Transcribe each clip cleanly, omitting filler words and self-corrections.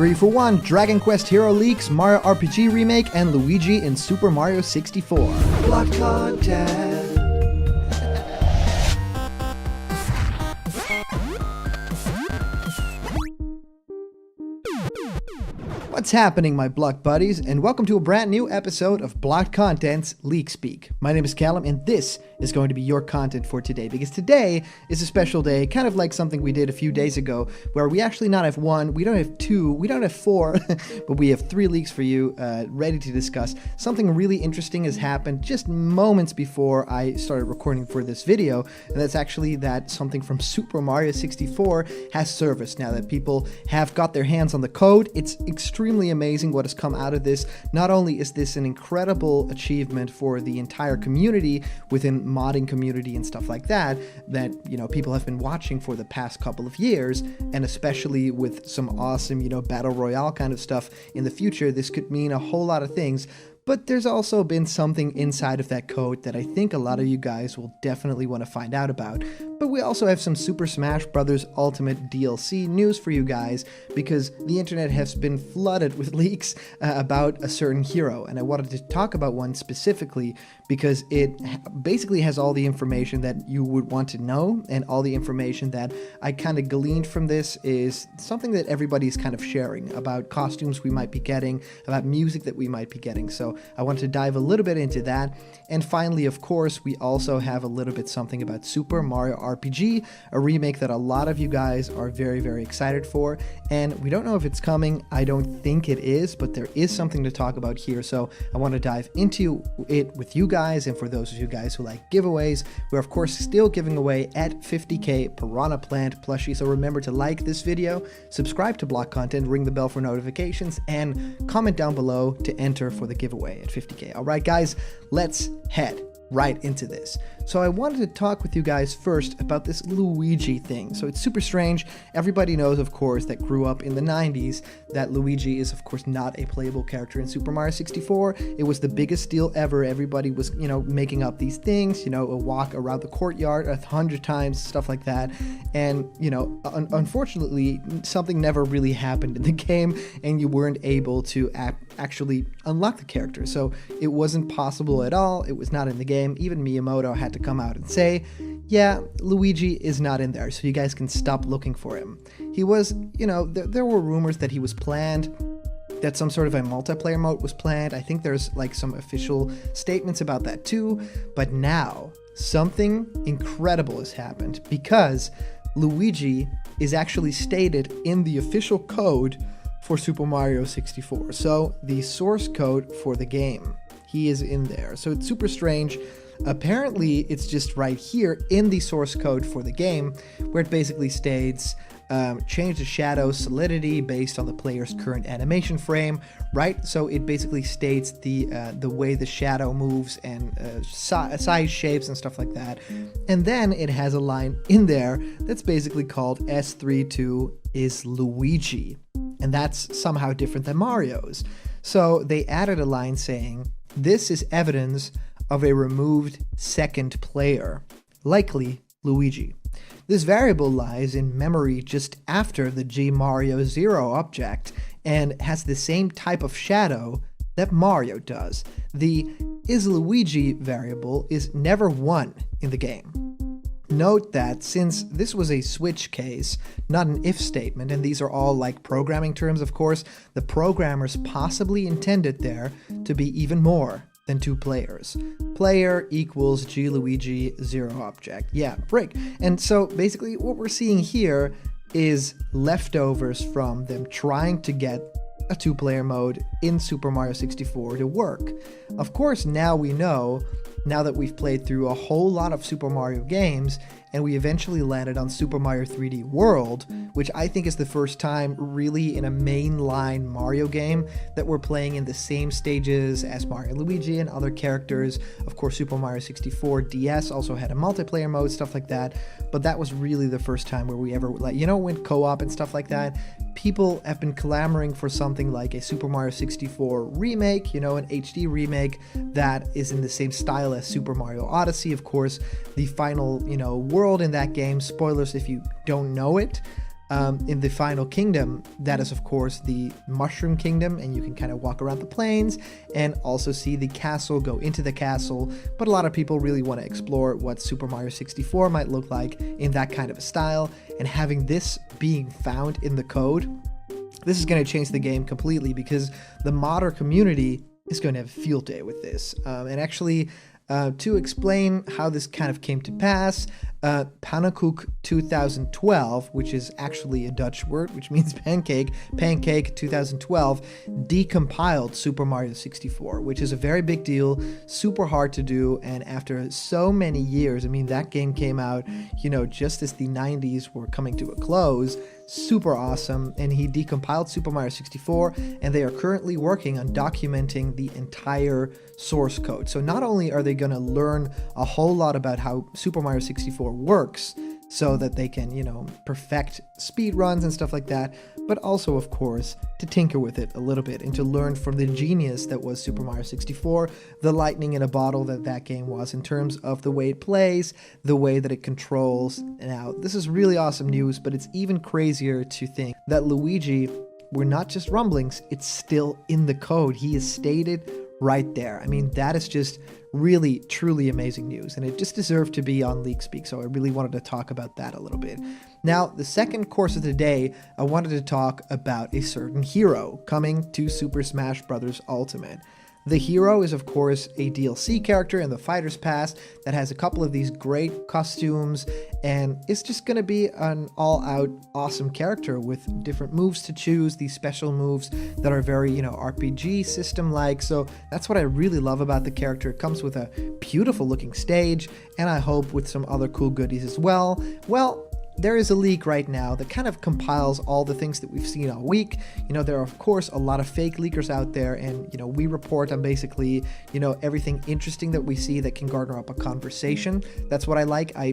3-for-1 Dragon Quest Hero Leaks, Mario RPG Remake, and Luigi in Super Mario 64. Blocked content. What's happening, my Blocked buddies, and welcome to a brand new episode of Blocked Content's Leak Speak. My name is Callum, and this is going to be your content for today, because today is a special day, kind of like something we did a few days ago, where we actually not have one, we don't have two, we don't have four, but we have 3 leaks for you, ready to discuss. Something really interesting has happened just moments before I started recording for this video, and that's actually that something from Super Mario 64 has surfaced now that people have got their hands on the code. It's extremely amazing what has come out of this. Not only is this an incredible achievement for the entire community within modding community and stuff like that, you know, people have been watching for the past couple of years, and especially with some awesome, you know, battle royale kind of stuff in the future, this could mean a whole lot of things. But there's also been something inside of that code that I think a lot of you guys will definitely want to find out about. But we also have some Super Smash Bros. Ultimate DLC news for you guys, because the internet has been flooded with leaks about a certain hero, and I wanted to talk about one specifically because it basically has all the information that you would want to know, and all the information that I kind of gleaned from this is something that everybody's kind of sharing about costumes we might be getting, about music that we might be getting. So I want to dive a little bit into that. And finally, of course, we also have a little bit something about Super Mario RPG, a remake that a lot of you guys are very, very excited for. And we don't know if it's coming. I don't think it is, but there is something to talk about here. So I want to dive into it with you guys. And for those of you guys who like giveaways, we're of course still giving away at 50k Piranha Plant plushie. So remember to like this video, subscribe to Block Content, ring the bell for notifications, and comment down below to enter for the giveaway at 50k. All right, guys, let's head right into this. So I wanted to talk with you guys first about this Luigi thing. So it's super strange. Everybody knows, of course, that grew up in the 90s, that Luigi is, of course, not a playable character in Super Mario 64. It was the biggest deal ever. Everybody was, you know, making up these things, you know, a walk around the courtyard 100 times, stuff like that. And, you know, unfortunately, something never really happened in the game, and you weren't able to actually unlock the character. So it wasn't possible at all. It was not in the game. Even Miyamoto had to come out and say, yeah, Luigi is not in there, so you guys can stop looking for him. He was, you know, there were rumors that he was planned, that some sort of a multiplayer mode was planned. I think there's like some official statements about that too. But now something incredible has happened, because Luigi is actually stated in the official code for Super Mario 64. So the source code for the game, he is in there. So it's super strange. Apparently, it's just right here in the source code for the game, where it basically states, change the shadow solidity based on the player's current animation frame, right? So it basically states the way the shadow moves and size shapes and stuff like that. And then it has a line in there that's basically called S32 is Luigi. And that's somehow different than Mario's. So they added a line saying, this is evidence of a removed second player, likely Luigi. This variable lies in memory just after the G Mario 0 object and has the same type of shadow that Mario does. The is Luigi variable is never one in the game. Note that since this was a switch case, not an if statement, and these are all like programming terms, of course, the programmers possibly intended there to be even more than 2 players. Player equals G Luigi 0 object. Yeah, break. And so basically what we're seeing here is leftovers from them trying to get a 2-player mode in Super Mario 64 to work. Of course, now we know, now that we've played through a whole lot of Super Mario games, and we eventually landed on Super Mario 3D World, which I think is the first time really in a mainline Mario game that we're playing in the same stages as Mario and Luigi and other characters. Of course, Super Mario 64 DS also had a multiplayer mode, stuff like that, but that was really the first time where we ever, like, you know, went co-op and stuff like that. People have been clamoring for something like a Super Mario 64 remake, you know, an HD remake that is in the same style as Super Mario Odyssey. Of course, the final, you know, world in that game, spoilers if you don't know it, In the final kingdom, that is of course the Mushroom Kingdom, and you can kind of walk around the plains and also see the castle, go into the castle. But a lot of people really want to explore what Super Mario 64 might look like in that kind of a style, and having this being found in the code, this is going to change the game completely, because the modder community is going to have a field day with this. And actually, to explain how this kind of came to pass, Pannenkoek 2012, which is actually a Dutch word, which means pancake 2012, decompiled Super Mario 64, which is a very big deal, super hard to do, and after so many years, I mean, that game came out, just as the 90s were coming to a close, super awesome, and he decompiled Super Mario 64, and they are currently working on documenting the entire source code. So not only are they going to learn a whole lot about how Super Mario 64 works, so that they can, perfect speed runs and stuff like that, but also, of course, to tinker with it a little bit and to learn from the genius that was Super Mario 64, the lightning in a bottle that game was in terms of the way it plays, the way that it controls. Now, this is really awesome news, but it's even crazier to think that Luigi were not just rumblings, it's still in the code. He is stated right there. I mean, that is just really, truly amazing news, and it just deserved to be on Leak Speak, so I really wanted to talk about that a little bit. Now, the second course of the day, I wanted to talk about a certain hero coming to Super Smash Bros. Ultimate. The hero is, of course, a DLC character in the Fighter's Pass that has a couple of these great costumes, and it's just going to be an all-out awesome character with different moves to choose, these special moves that are very, RPG system-like. So that's what I really love about the character. It comes with a beautiful-looking stage, and I hope with some other cool goodies as well. Well, there is a leak right now that kind of compiles all the things that we've seen all week. There are, of course, a lot of fake leakers out there, and, we report on basically, everything interesting that we see that can garner up a conversation. That's what I like. I,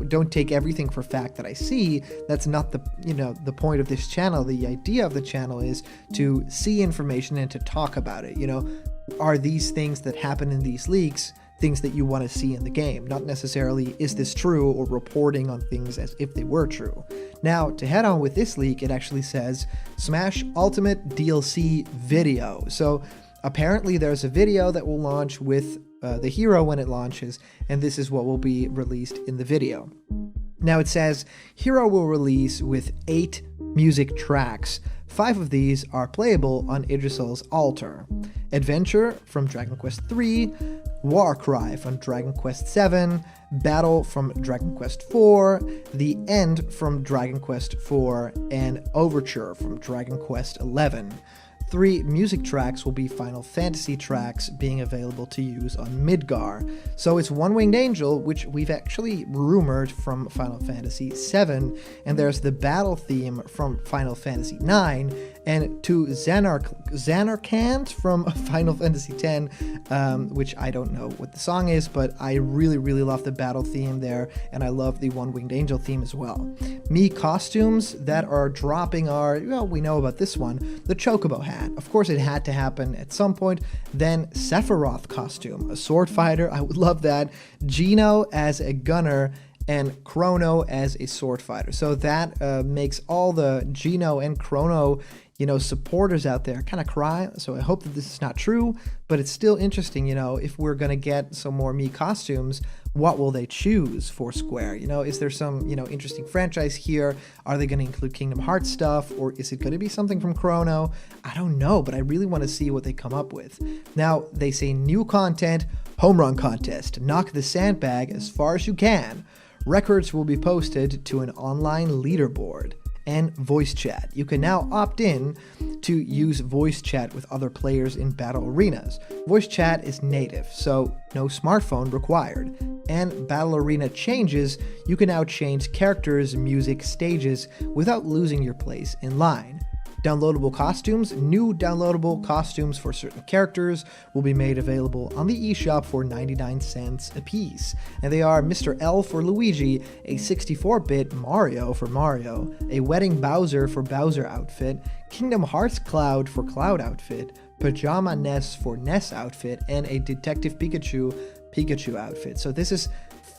don't take everything for fact that I see. That's not the, the point of this channel. The idea of the channel is to see information and to talk about it. Are these things that happen in these leaks things that you want to see in the game, not necessarily is this true or reporting on things as if they were true. Now, to head on with this leak, it actually says Smash Ultimate DLC video. So apparently there's a video that will launch with the hero when it launches, and this is what will be released in the video. Now it says Hero will release with 8 music tracks. 5 of these are playable on Idrisil's altar. Adventure from Dragon Quest III, Warcry from Dragon Quest VII, Battle from Dragon Quest IV, The End from Dragon Quest IV, and Overture from Dragon Quest XI. 3 music tracks will be Final Fantasy tracks being available to use on Midgar. So it's One Winged Angel, which we've actually rumored from Final Fantasy VII, and there's the battle theme from Final Fantasy IX, and 2 Xanarkand from Final Fantasy X, which I don't know what the song is, but I really, really love the battle theme there, and I love the One Winged Angel theme as well. Mii costumes that are dropping are, well, we know about this one, the Chocobo hat. Of course, it had to happen at some point. Then Sephiroth costume, a sword fighter, I would love that. Geno as a gunner, and Chrono as a sword fighter. So that makes all the Geno and Chrono, supporters out there kind of cry. So I hope that this is not true, but it's still interesting, if we're going to get some more Mii costumes, what will they choose for Square? Is there some, interesting franchise here? Are they going to include Kingdom Hearts stuff, or is it going to be something from Chrono? I don't know, but I really want to see what they come up with. Now, they say new content, home run contest, knock the sandbag as far as you can. Records will be posted to an online leaderboard. And voice chat. You can now opt in to use voice chat with other players in battle arenas. Voice chat is native, so no smartphone required. And battle arena changes, you can now change characters, music, stages without losing your place in line. Downloadable costumes. New downloadable costumes for certain characters will be made available on the eShop for 99 cents a piece. And they are Mr. L for Luigi, a 64-bit Mario for Mario, a Wedding Bowser for Bowser outfit, Kingdom Hearts Cloud for Cloud outfit, Pajama Ness for Ness outfit, and a Detective Pikachu outfit. So this is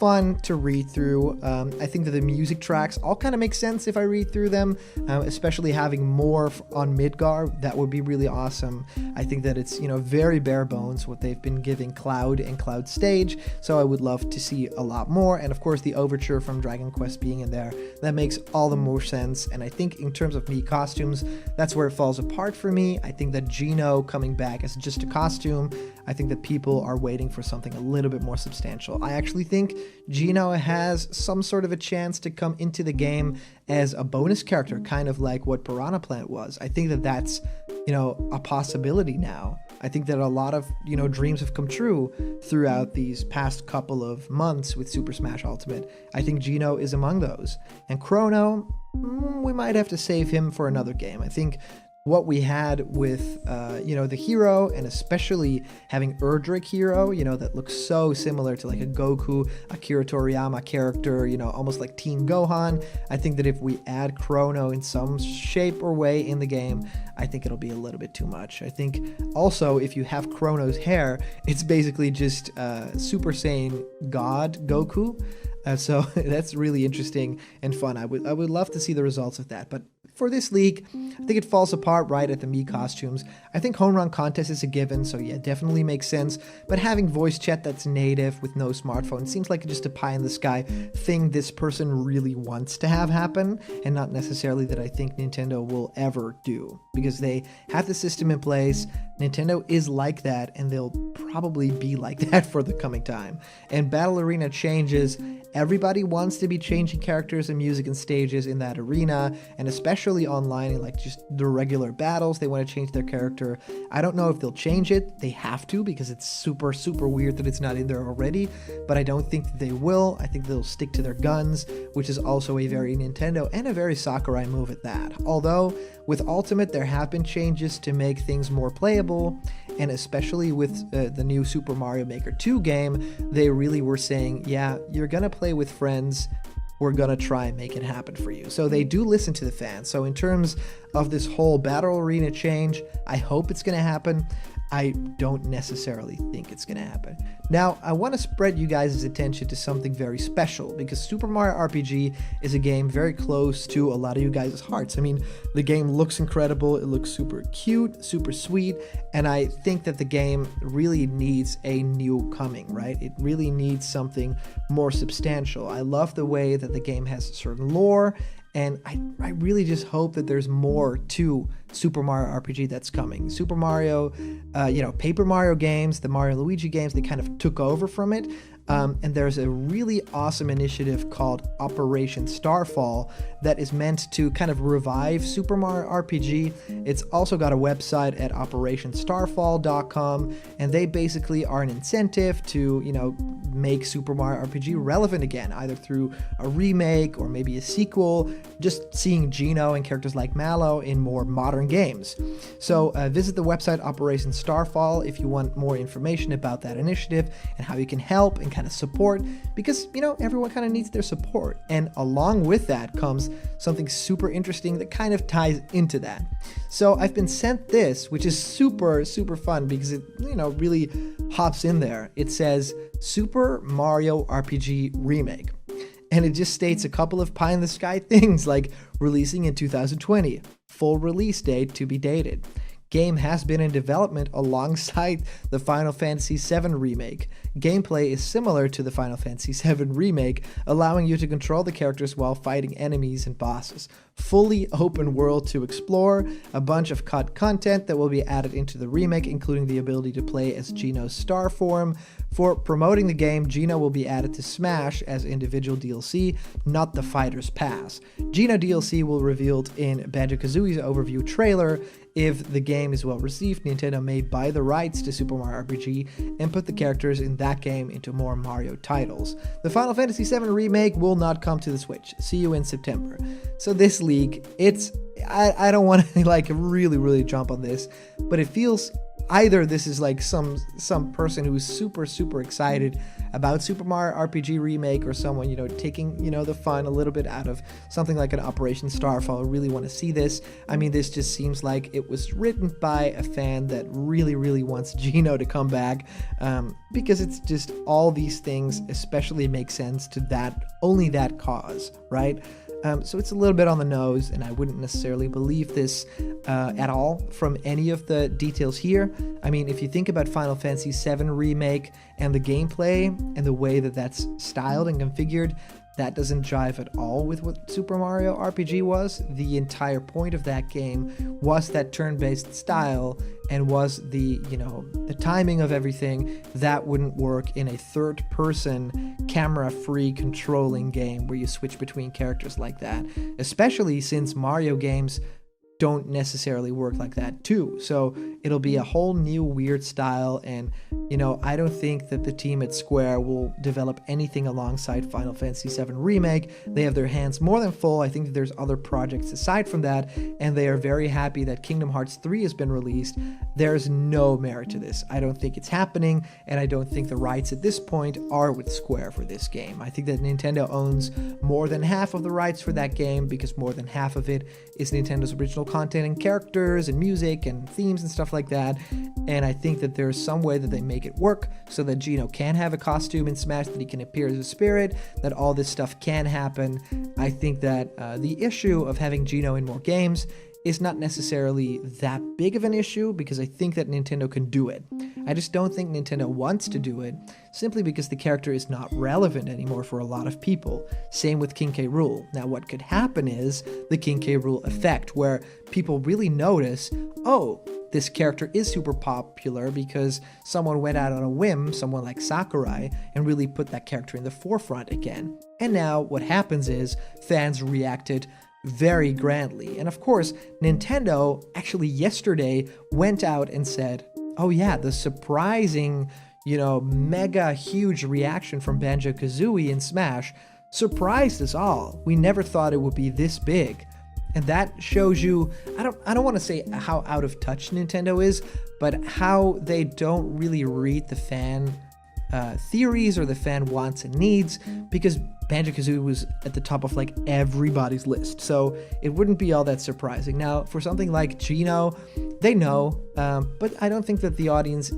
fun to read through. I think that the music tracks all kind of make sense if I read through them, especially having more on Midgar. That would be really awesome. I think that it's, very bare bones what they've been giving Cloud and Cloud Stage, so I would love to see a lot more. And of course the overture from Dragon Quest being in there, that makes all the more sense. And I think in terms of Mii costumes, that's where it falls apart for me. I think that Geno coming back as just a costume, I think that people are waiting for something a little bit more substantial. I actually think Geno has some sort of a chance to come into the game as a bonus character, kind of like what Piranha Plant was. I think that that's, a possibility now. I think that a lot of, dreams have come true throughout these past couple of months with Super Smash Ultimate. I think Geno is among those. And Chrono, we might have to save him for another game. I think what we had with, the hero, and especially having Erdrick hero, that looks so similar to like a Goku, Akira Toriyama character, almost like Teen Gohan. I think that if we add Chrono in some shape or way in the game, I think it'll be a little bit too much. I think also if you have Chrono's hair, it's basically just Super Saiyan God Goku. So that's really interesting and fun. I would love to see the results of that. But for this leak, I think it falls apart right at the Mii costumes. I think home run contest is a given, so yeah, definitely makes sense. But having voice chat that's native with no smartphone seems like just a pie in the sky thing this person really wants to have happen, and not necessarily that I think Nintendo will ever do, because they have the system in place. Nintendo is like that, and they'll probably be like that for the coming time. And Battle Arena changes. Everybody wants to be changing characters and music and stages in that arena, and especially online in like just the regular battles, they want to change their character. I don't know if they'll change it. They have to, because it's super, super weird that it's not in there already, but I don't think that they will. I think they'll stick to their guns, which is also a very Nintendo and a very Sakurai move at that. Although with Ultimate, there have been changes to make things more playable, and especially with the new Super Mario Maker 2 game, they really were saying, yeah, you're gonna play with friends, we're gonna try and make it happen for you. So they do listen to the fans. So in terms of this whole Battle Arena change, I hope it's gonna happen. I don't necessarily think it's going to happen. Now, I want to spread you guys' attention to something very special, because Super Mario RPG is a game very close to a lot of you guys' hearts. I mean, the game looks incredible, it looks super cute, super sweet, and I think that the game really needs a new coming, right? It really needs something more substantial. I love the way that the game has certain lore, and I really just hope that there's more to Super Mario RPG that's coming. Super Mario, Paper Mario games, the Mario and Luigi games, they kind of took over from it. And there's a really awesome initiative called Operation Starfall that is meant to kind of revive Super Mario RPG. It's also got a website at operationstarfall.com, and they basically are an incentive to, make Super Mario RPG relevant again, either through a remake or maybe a sequel, just seeing Geno and characters like Mallow in more modern games. So visit the website Operation Starfall if you want more information about that initiative and how you can help and kind of support, because everyone kind of needs their support. And along with that comes something super interesting that kind of ties into that. So I've been sent this, which is super, super fun because it really hops in there. It says Super Mario RPG Remake. And it just states a couple of pie in the sky things like releasing in 2020, full release date to be dated. Game has been in development alongside the Final Fantasy VII Remake. Gameplay is similar to the Final Fantasy VII Remake, allowing you to control the characters while fighting enemies and bosses. Fully open world to explore, a bunch of cut content that will be added into the remake, including the ability to play as Geno's star form. For promoting the game, Geno will be added to Smash as individual DLC, not the Fighter's Pass. Geno DLC will be revealed in Banjo-Kazooie's overview trailer. If the game is well received, Nintendo may buy the rights to Super Mario RPG and put the characters in that game into more Mario titles. The Final Fantasy VII Remake will not come to the Switch. See you in September. So this leak, it's I don't want to like really jump on this, but it feels either this is like some person who's super excited about Super Mario RPG Remake, or someone, you know, taking, you know, the fun a little bit out of something like an Operation Starfall. I really want to see this. I mean, this just seems like it was written by a fan that really wants Gino to come back, because it's just all these things especially make sense to only that cause, right? So it's a little bit on the nose, and I wouldn't necessarily believe this at all from any of the details here. I mean, if you think about Final Fantasy VII Remake and the gameplay and the way that that's styled and configured, that doesn't jive at all with what Super Mario RPG was. The entire point of that game was that turn-based style, and was the, you know, the timing of everything that wouldn't work in a third-person, camera-free controlling game where you switch between characters like that, especially since Mario games don't necessarily work like that too. So it'll be a whole new weird style, and you know, I don't think that the team at Square will develop anything alongside Final Fantasy VII Remake. They have their hands more than full. I think that there's other projects aside from that, and they are very happy that Kingdom Hearts 3 has been released. There's no merit to this. I don't think it's happening, and I don't think the rights at this point are with Square for this game. I think that Nintendo owns more than half of the rights for that game, because more than half of it is Nintendo's original content and characters and music and themes and stuff like that. And I think that there's some way that they make it work so that Gino can have a costume in Smash, that he can appear as a spirit, that all this stuff can happen. I think that the issue of having Gino in more games is not necessarily that big of an issue, because I think that Nintendo can do it. I just don't think Nintendo wants to do it, simply because the character is not relevant anymore for a lot of people. Same with King K. Rool. Now, what could happen is the King K. Rool effect, where people really notice, oh, this character is super popular because someone went out on a whim, someone like Sakurai, and really put that character in the forefront again. And now what happens is fans reacted very grandly. And of course, Nintendo actually yesterday went out and said, oh yeah, the surprising, you know, mega huge reaction from Banjo-Kazooie in Smash surprised us all. We never thought it would be this big. And that shows you, I don't want to say how out of touch Nintendo is, but how they don't really read the fan theories or the fan wants and needs, because Banjo-Kazooie was at the top of like everybody's list, so it wouldn't be all that surprising. Now, for something like Gino, they know, but I don't think that the audience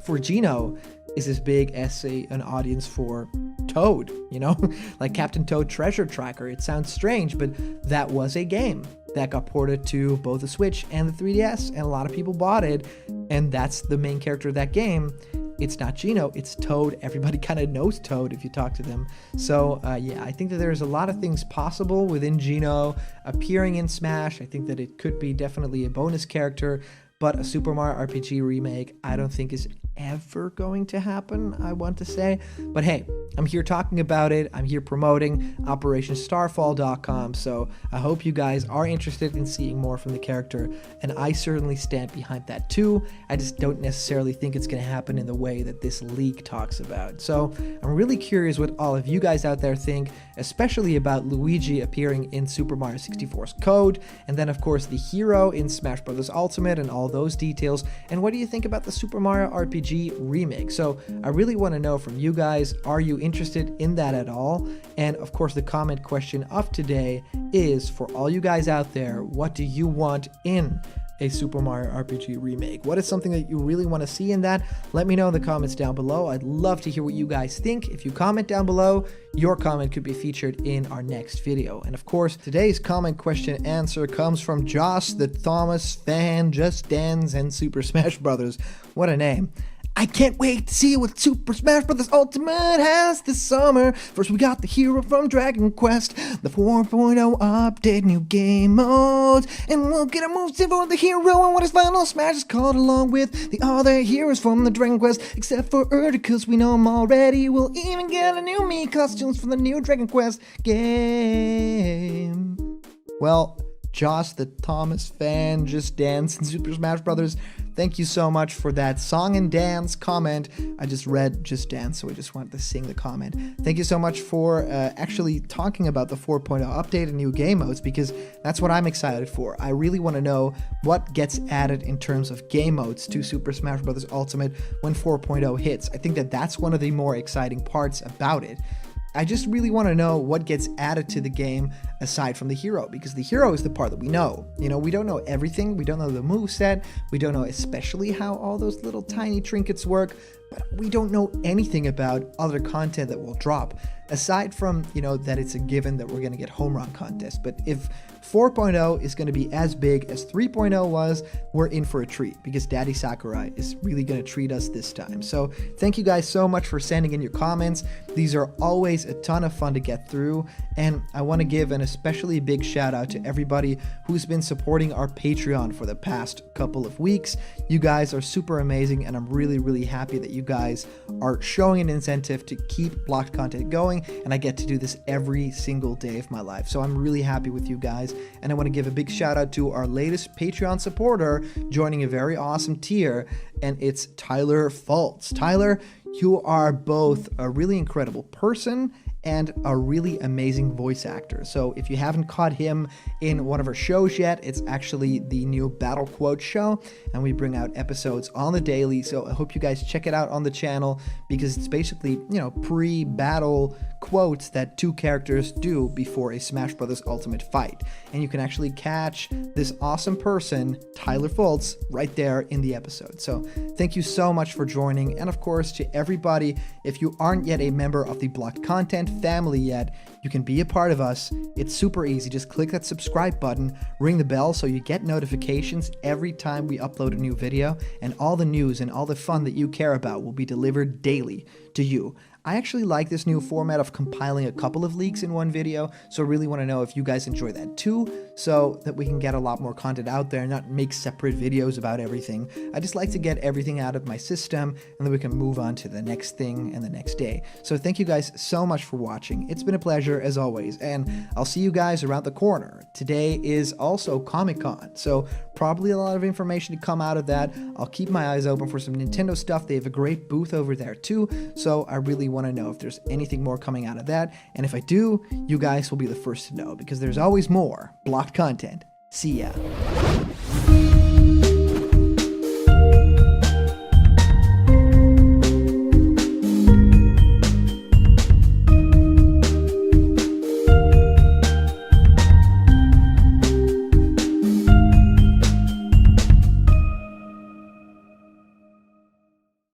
for Gino is as big as, say, an audience for Toad, you know? Like Captain Toad Treasure Tracker. It sounds strange, but that was a game that got ported to both the Switch and the 3DS, and a lot of people bought it, and that's the main character of that game. It's not Gino, it's Toad. Everybody kind of knows Toad if you talk to them. So yeah, I think that there's a lot of things possible within Gino appearing in Smash. I think that it could be definitely a bonus character, but a Super Mario RPG remake, I don't think is ever going to happen, I want to say. But hey, I'm here talking about it. I'm here promoting OperationStarfall.com, so I hope you guys are interested in seeing more from the character, and I certainly stand behind that too. I just don't necessarily think it's going to happen in the way that this leak talks about. So I'm really curious what all of you guys out there think, especially about Luigi appearing in Super Mario 64's Code, and then of course the hero in Smash Bros. Ultimate and all those details. And what do you think about the Super Mario RPG remake? So I really want to know from you guys, are you interested in that at all? And of course, the comment question of today is, for all you guys out there, what do you want in a Super Mario RPG remake? What is something that you really want to see in that? Let me know in the comments down below. I'd love to hear what you guys think. If you comment down below, your comment could be featured in our next video. And of course, today's comment question answer comes from Josh the Thomas fan, Just Dance, and Super Smash Brothers. What a name. I can't wait to see what Super Smash Bros. Ultimate has this summer. First we got the hero from Dragon Quest, the 4.0 update, new game modes, and we'll get a move for the hero and what his final smash is called, along with the other heroes from the Dragon Quest, except for Urda, cause we know him already. We'll even get a new Mii costumes for the new Dragon Quest game. Well, Josh the Thomas fan, Just Dance, and Super Smash Brothers. Thank you so much for that song and dance comment. I just read Just Dance, so I just wanted to sing the comment. Thank you so much for actually talking about the 4.0 update and new game modes, because that's what I'm excited for. I really want to know what gets added in terms of game modes to Super Smash Bros. Ultimate when 4.0 hits. I think that that's one of the more exciting parts about it. I just really want to know what gets added to the game aside from the hero, because the hero is the part that we know. You know, we don't know everything. We don't know the moveset. We don't know especially how all those little tiny trinkets work, but we don't know anything about other content that will drop, aside from, you know, that it's a given that we're going to get home run contests. But if 4.0 is going to be as big as 3.0 was, we're in for a treat, because Daddy Sakurai is really going to treat us this time. So thank you guys so much for sending in your comments. These are always a ton of fun to get through, and I want to give an especially big shout out to everybody who's been supporting our Patreon for the past couple of weeks. You guys are super amazing, and I'm really happy that you guys are showing an incentive to keep blocked content going, and I get to do this every single day of my life. So I'm really happy with you guys, and I want to give a big shout out to our latest Patreon supporter joining a very awesome tier, and it's Tyler Fultz. Tyler, you are both a really incredible person and a really amazing voice actor. So if you haven't caught him in one of our shows yet, it's actually the new Battle Quote show, and we bring out episodes on the daily. So I hope you guys check it out on the channel, because it's basically, you know, pre-battle quotes that two characters do before a Smash Bros. Ultimate fight. And you can actually catch this awesome person, Tyler Fultz, right there in the episode. So thank you so much for joining. And of course, to everybody, if you aren't yet a member of the Blocked Content family yet, you can be a part of us. It's super easy. Just click that subscribe button, ring the bell so you get notifications every time we upload a new video, and all the news and all the fun that you care about will be delivered daily to you. I actually like this new format of compiling a couple of leaks in one video, so I really want to know if you guys enjoy that too, so that we can get a lot more content out there and not make separate videos about everything. I just like to get everything out of my system, and then we can move on to the next thing and the next day. So thank you guys so much for watching. It's been a pleasure as always, and I'll see you guys around the corner. Today is also Comic-Con, so probably a lot of information to come out of that. I'll keep my eyes open for some Nintendo stuff. They have a great booth over there too, so I really want to know if there's anything more coming out of that, and if I do, you guys will be the first to know, because there's always more blocked content. See ya.